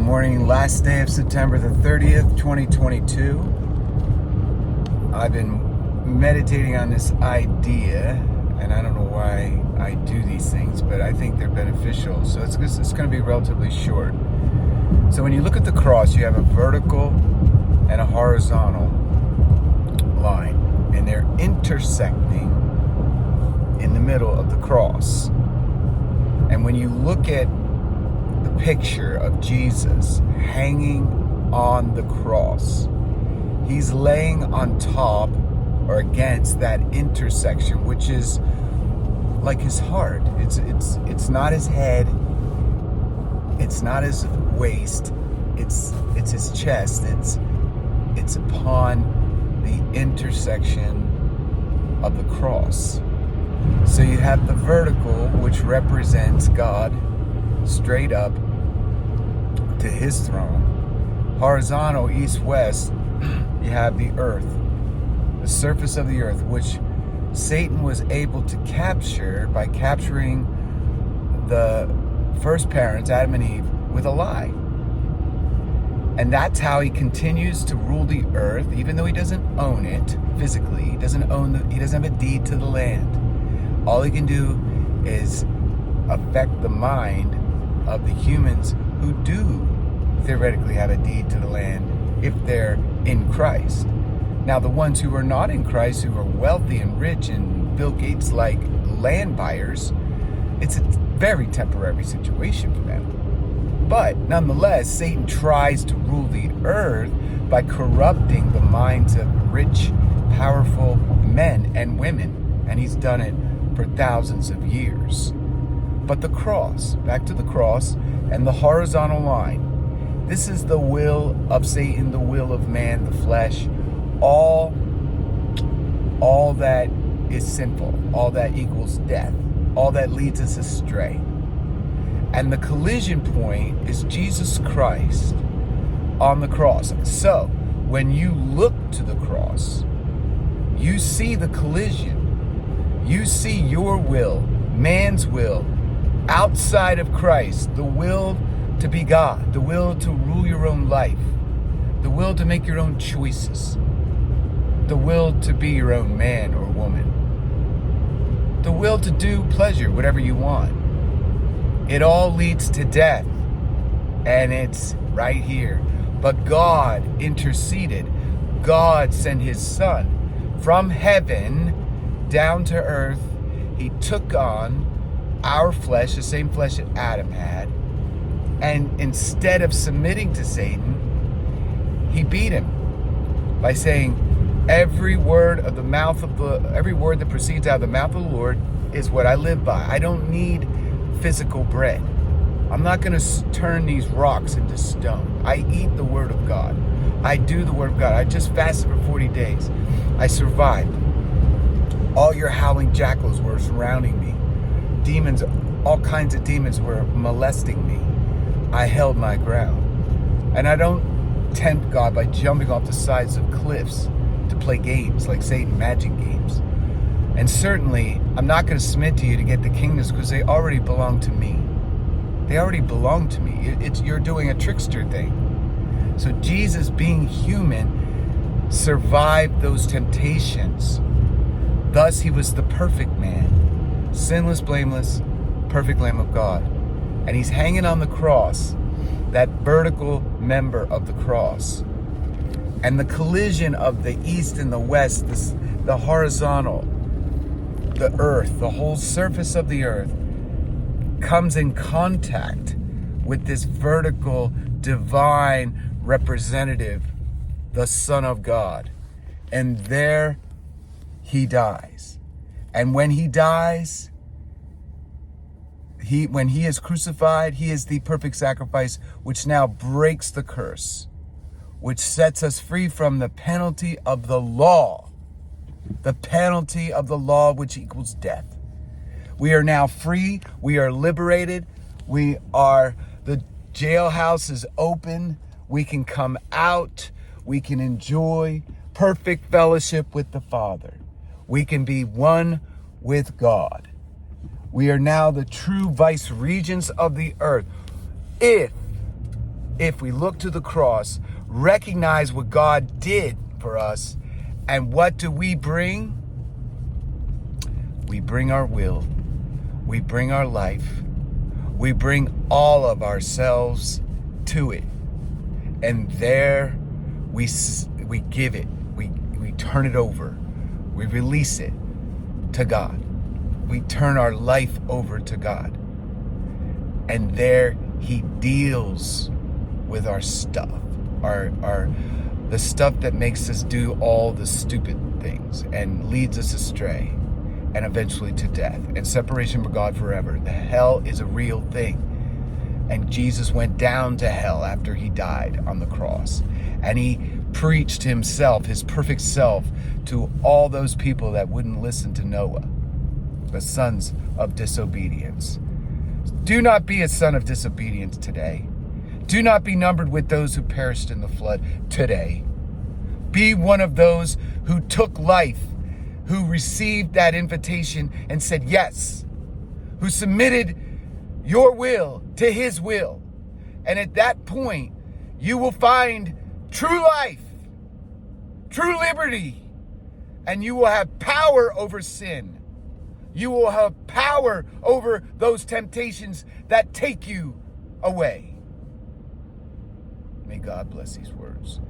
morning, last day of September the 30th, 2022. I've been meditating on this idea, and I don't know why I do these things, but I think they're beneficial. So it's going to be relatively short. So when you look at the cross, you have a vertical and a horizontal line, and they're intersecting in the middle of the cross. And when you look at the picture of Jesus hanging on the cross, he's laying on top or against that intersection, which is like his heart. It's not his head, it's not his waist, it's his chest. It's upon the intersection of the cross. So you have the vertical, which represents God straight up to his throne. Horizontal, east-west, you have the earth, the surface of the earth, which Satan was able to capture by capturing the first parents, Adam and Eve, with a lie. And that's how he continues to rule the earth, even though he doesn't own it physically. He doesn't have a deed to the land. All he can do is affect the mind of the humans who do theoretically have a deed to the land if they're in Christ. Now, the ones who are not in Christ, who are wealthy and rich and Bill Gates like land buyers, it's a very temporary situation for them. But nonetheless, Satan tries to rule the earth by corrupting the minds of rich, powerful men and women. And he's done it for thousands of years. But the cross, back to the cross, and the horizontal line, this is the will of Satan, the will of man, the flesh, all that is sinful, all that equals death, all that leads us astray. And the collision point is Jesus Christ on the cross. So when you look to the cross, you see the collision. You see your will, man's will, outside of Christ, the will to be God, the will to rule your own life, the will to make your own choices, the will to be your own man or woman, the will to do pleasure, whatever you want. It all leads to death, and it's right here. But God interceded. God sent his Son from heaven down to earth. He took on our flesh, the same flesh that Adam had, and instead of submitting to Satan, he beat him by saying, every word that proceeds out of the mouth of the Lord is what I live by. I don't need physical bread. I'm not going to turn these rocks into stone. I eat the word of God. I do the word of God. I just fasted for 40 days. I survived. All your howling jackals were surrounding me. Demons, all kinds of demons were molesting me. I held my ground. And I don't tempt God by jumping off the sides of cliffs to play games like Satan, magic games. And certainly, I'm not going to submit to you to get the kingdoms because they already belong to me. They already belong to me. You're doing a trickster thing. So Jesus, being human, survived those temptations. Thus, he was the perfect man, sinless, blameless, perfect Lamb of God. And he's hanging on the cross, that vertical member of the cross. And the collision of the east and the west, the horizontal, the earth, the whole surface of the earth, comes in contact with this vertical, divine representative, the Son of God. And there he dies. And when he dies, when he is crucified, he is the perfect sacrifice, which now breaks the curse, which sets us free from the penalty of the law. The penalty of the law, which equals death. We are now free. We are liberated. The jailhouse is open. We can come out. We can enjoy perfect fellowship with the Father. We can be one with God. We are now the true vice regents of the earth. If if we look to the cross, recognize what God did for us, and what do we bring? We bring our will. We bring our life. We bring all of ourselves to it. And there we give it. We turn it over. We release it to God. We turn our life over to God. And there he deals with our stuff, the stuff that makes us do all the stupid things and leads us astray and eventually to death and separation from God forever. The hell is a real thing. And Jesus went down to hell after he died on the cross. And he preached himself, his perfect self, to all those people that wouldn't listen to Noah, the sons of disobedience. Do not be a son of disobedience today. Do not be numbered with those who perished in the flood today. Be one of those who took life, who received that invitation and said yes, who submitted your will to his will. And at that point, you will find true life, true liberty, and you will have power over sin. You will have power over those temptations that take you away. May God bless these words.